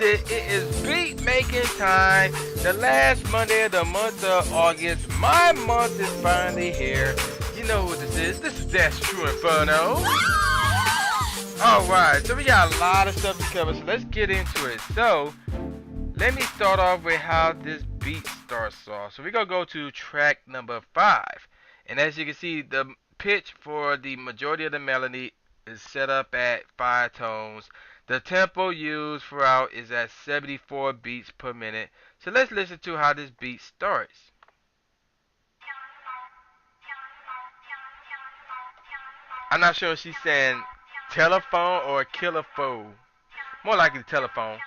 it. It is beat making time. The last Monday of the month of August. My month is finally here. You know who this is. This is That's Tru Inferno. Alright, so we got a lot of stuff to cover, so let's get into it. So, let me start off with how this beat starts off. So we're going to go to track number 5. And as you can see, the pitch for the majority of the melody is set up at 5 tones. The tempo used throughout is at 74 beats per minute. So let's listen to how this beat starts. I'm not sure if she's saying telephone or kilophone. More likely telephone.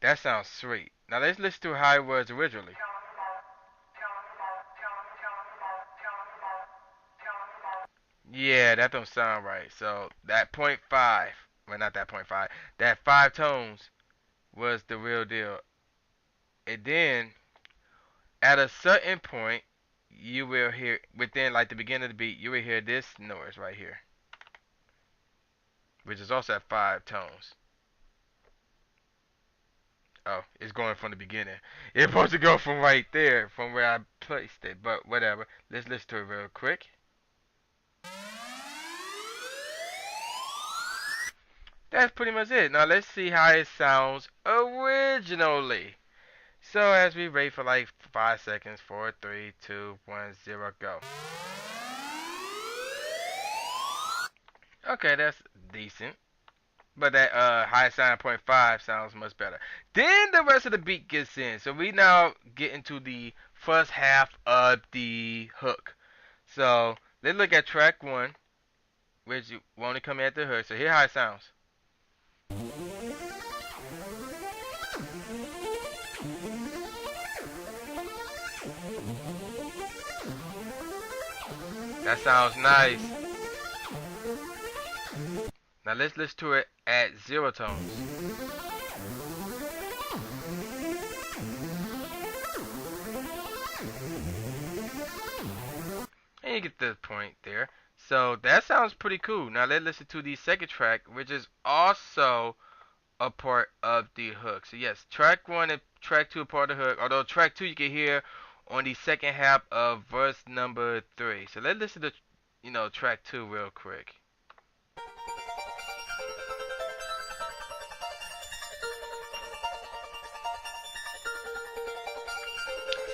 That sounds sweet. Now let's listen to how it was originally. Yeah, that don't sound right. So that 0.5, well not that 0.5, that 5 tones was the real deal. And then at a certain point, you will hear within like the beginning of the beat, you will hear this noise right here, which is also at 5 tones. Oh, it's going from the beginning. It's supposed to go from right there, from where I placed it, but whatever. Let's listen to it real quick. That's pretty much it. Now let's see how it sounds originally. So as we wait for like 5 seconds, 4, 3, 2, 1, 0, go. Okay, that's decent. But that high sound 0.5 sounds much better. Then the rest of the beat gets in. So we now get into the first half of the hook. So let's look at track 1, which will only come at the hook. So hear how it sounds. That sounds nice. Now let's listen to it at 0 tones. And you get the point there. So that sounds pretty cool. Now let's listen to the second track, which is also a part of the hook. So yes, track 1 and track 2 are part of the hook. Although track 2 you can hear on the second half of verse number 3. So let's listen to track 2 real quick.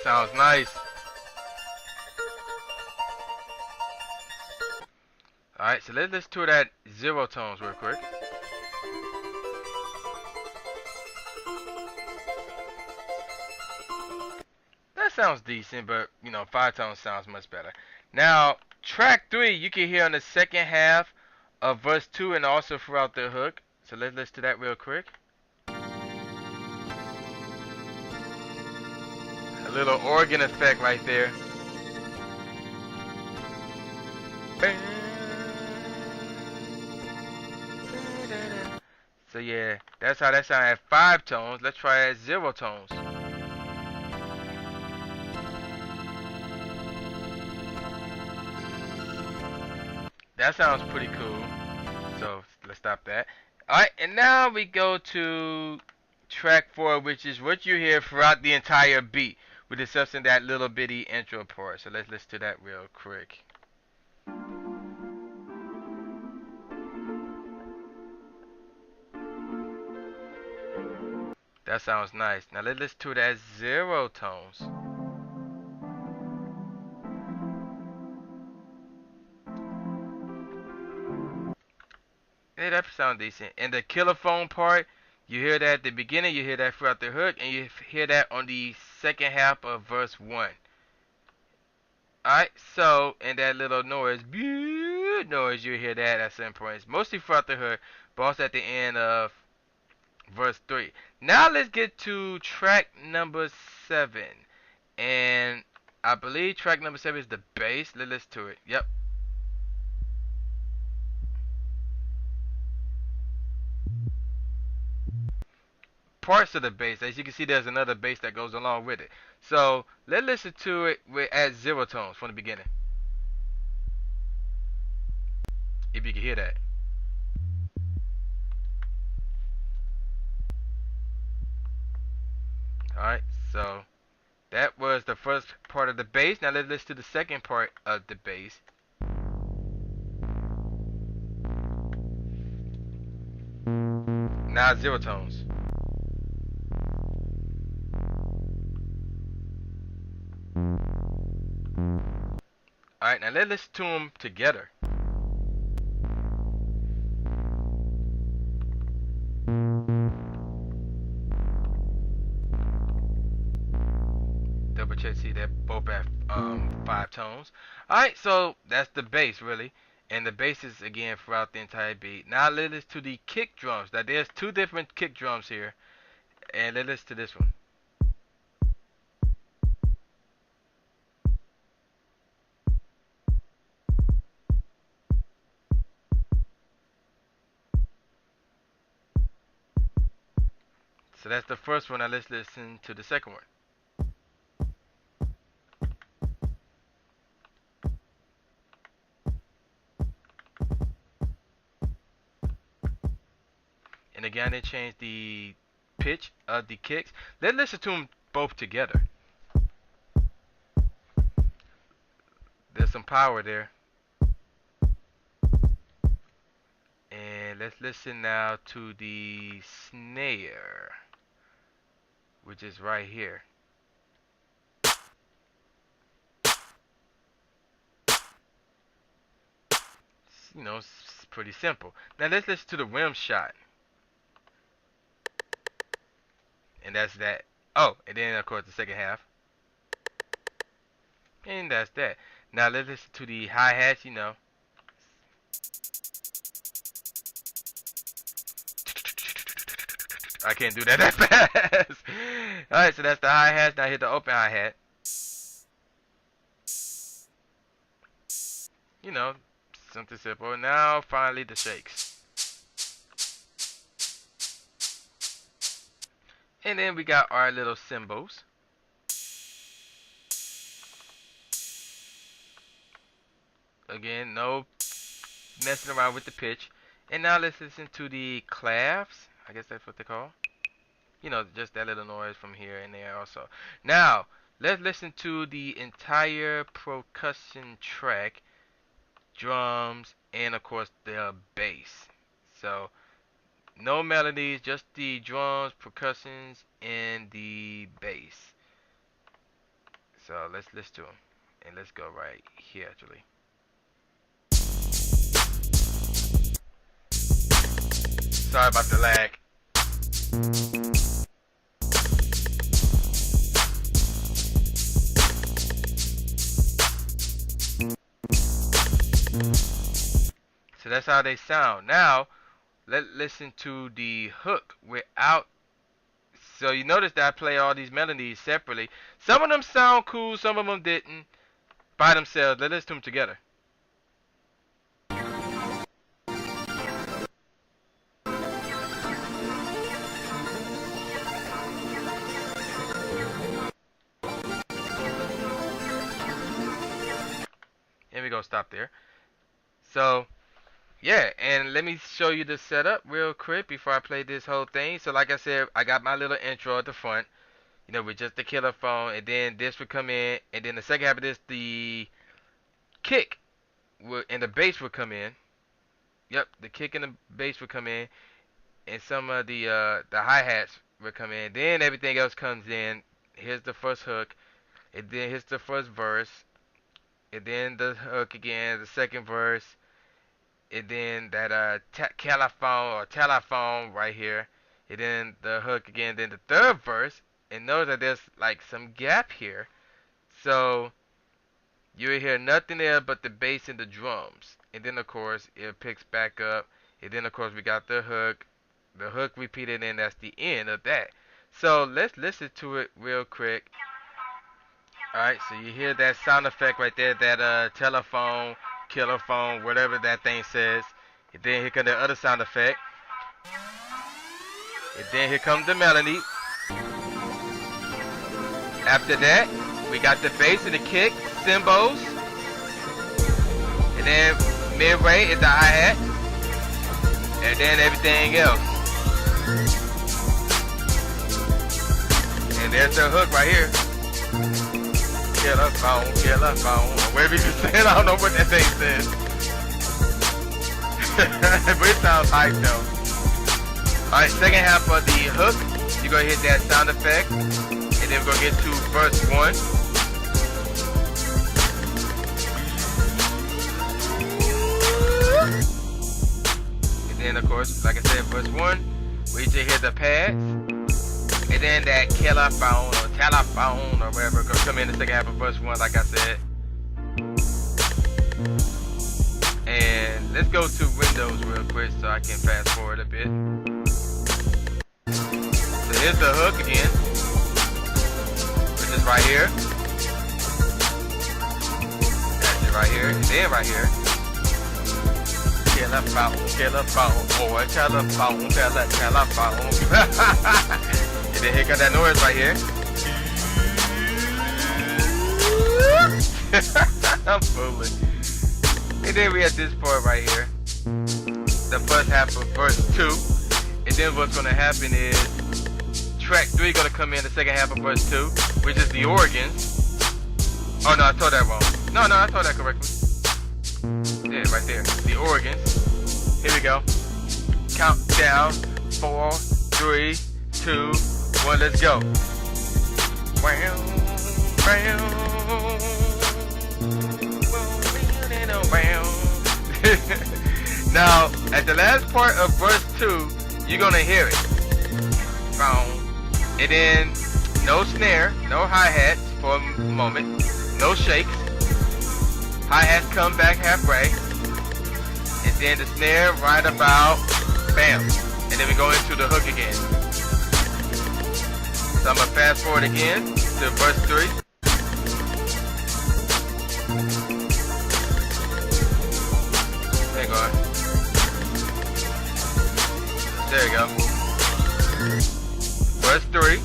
Sounds nice. Alright, so let's listen to it at 0 tones real quick. That sounds decent, but 5 tones sounds much better. Now, track 3 you can hear on the second half of verse 2 and also throughout the hook. So let's listen to that real quick. A little organ effect right there. So yeah, that's how that sounds at 5 tones. Let's try it at 0 tones. That sounds pretty cool. So let's stop that. Alright, and now we go to track 4, which is what you hear throughout the entire beat, with the exception of that little bitty intro part. So let's listen to that real quick. That sounds nice. Now let's listen to it at 0 tones. Yeah, that sounds decent. And the kilophone part, you hear that at the beginning, you hear that throughout the hook, and you hear that on the second half of verse 1. Alright, so, and that little noise, you hear that at certain points, mostly throughout the hook, but also at the end of verse 3. Now let's get to track number 7. And I believe track number 7 is the bass. Let's listen to it. Yep. Parts of the bass. As you can see, there's another bass that goes along with it. So let's listen to it at 0 tones from the beginning. If you can hear that. Alright, so that was the first part of the bass. Now let's listen to the second part of the bass. Now zero tones. Alright, now let's listen to them together. Double check, see that both have 5 tones. Alright, so that's the bass really. And the bass is again throughout the entire beat. Now let's listen to the kick drums. Now there's 2 different kick drums here. And let's listen to this one. So that's the first one. Now let's listen to the second one. And again, they changed the pitch of the kicks. Let's listen to them both together. There's some power there. And let's listen now to the snare, which is right here. You know, it's pretty simple. Now let's listen to the rim shot. And that's that. Oh, and then of course the second half. And that's that. Now let's listen to the hi-hats, you know. I can't do that fast. Alright, so that's the hi-hats. Now hit the open hi-hat. You know, something simple. Now finally the shakes. And then we got our little cymbals. Again, no messing around with the pitch. And now let's listen to the claps. I guess that's what they call. You know, just that little noise from here and there also. Now, let's listen to the entire percussion track. Drums, and of course the bass. So, no melodies, just the drums, percussions, and the bass. So let's listen to them. And let's go right here actually. Sorry about the lag. So that's how they sound. Now, let's listen to the hook without. So you notice that I play all these melodies separately. Some of them sound cool, some of them didn't. By themselves. Let's listen to them together. And we're going to stop there. So, yeah, and let me show you the setup real quick before I play this whole thing. So like I said, I got my little intro at the front, you know, with just the killer phone, and then this would come in, and then the second half of this, the kick and the bass would come in. Yep, the kick and the bass would come in, and some of the hi-hats would come in. Then everything else comes in. Here's the first hook, and then here's the first verse, and then the hook again, the second verse, and then that telephone right here, and then the hook again, then the third verse, and notice that there's like some gap here, so you will hear nothing there but the bass and the drums, and then of course it picks back up, and then of course we got the hook repeated, and that's the end of that. So let's listen to it real quick. Alright, so you hear that sound effect right there, that telephone, killer phone, whatever that thing says. And then here comes the other sound effect. And then here comes the melody. After that, we got the bass and the kick, cymbals. And then midway is the hi-hat. And then everything else. And there's the hook right here. Telephone, telephone. Whatever you saying, I don't know what that thing says. But it sounds hype though. Alright, second half of the hook, you're gonna hit that sound effect. And then we're gonna get to verse 1. And then of course, like I said, verse 1, we just hit the pads. And then that telephone or telephone or whatever gonna come in the second half of verse 1, like I said. And let's go to Windows real quick so I can fast forward a bit. So here's the hook again, which is right here. That's it right here, and then right here. Telephone, telephone, boy, telephone, telephone. And then here got that noise right here. I'm fooling. And then we have this part right here. The first half of verse 2. And then what's going to happen is track 3 going to come in the second half of verse 2, which is the organs. Oh no, I told that wrong. No, I told that correctly. Yeah, right there. The organs. Here we go. Countdown. 4, 3, 2, 1, let's go. Now, at the last part of verse 2, you're gonna hear it. And then, no snare, no hi-hats for a moment, no shakes. Hi-hats come back halfway. And then the snare right about, bam. And then we go into the hook again. So I'm gonna fast forward again to verse 3. Hang on. There you go. Verse 3.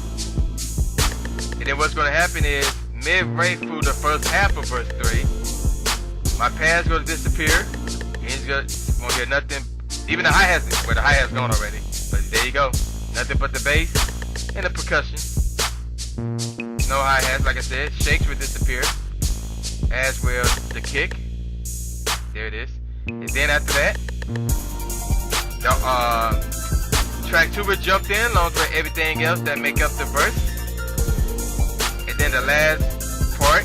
And then what's gonna happen is midway through the first half of verse 3, my pads gonna disappear. He's gonna get nothing. Even the hi-hats, well, the hi-hats gone already. But there you go. Nothing but the bass and the percussion. No hi-hats, like I said. Shakes will disappear, as will the kick. There it is. And then after that, the track 2 will jump in along with everything else that make up the verse. And then the last part,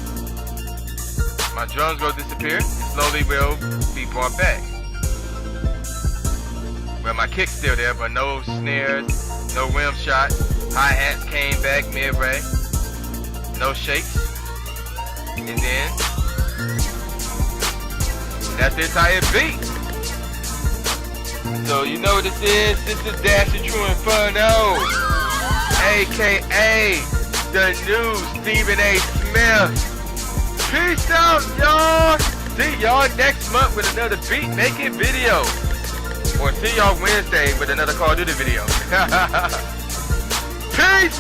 my drums will disappear and slowly will be brought back. Well, my kick's still there, but no snares, no rim shot. Hi-hats came back midway. No shakes. And then that's the entire beat. So you know what this is? This is Tru Inferno, aka the new Stephen A. Smith. Peace out, y'all. See y'all next month with another beat making video. Or see y'all Wednesday with another Call of Duty video. Peace!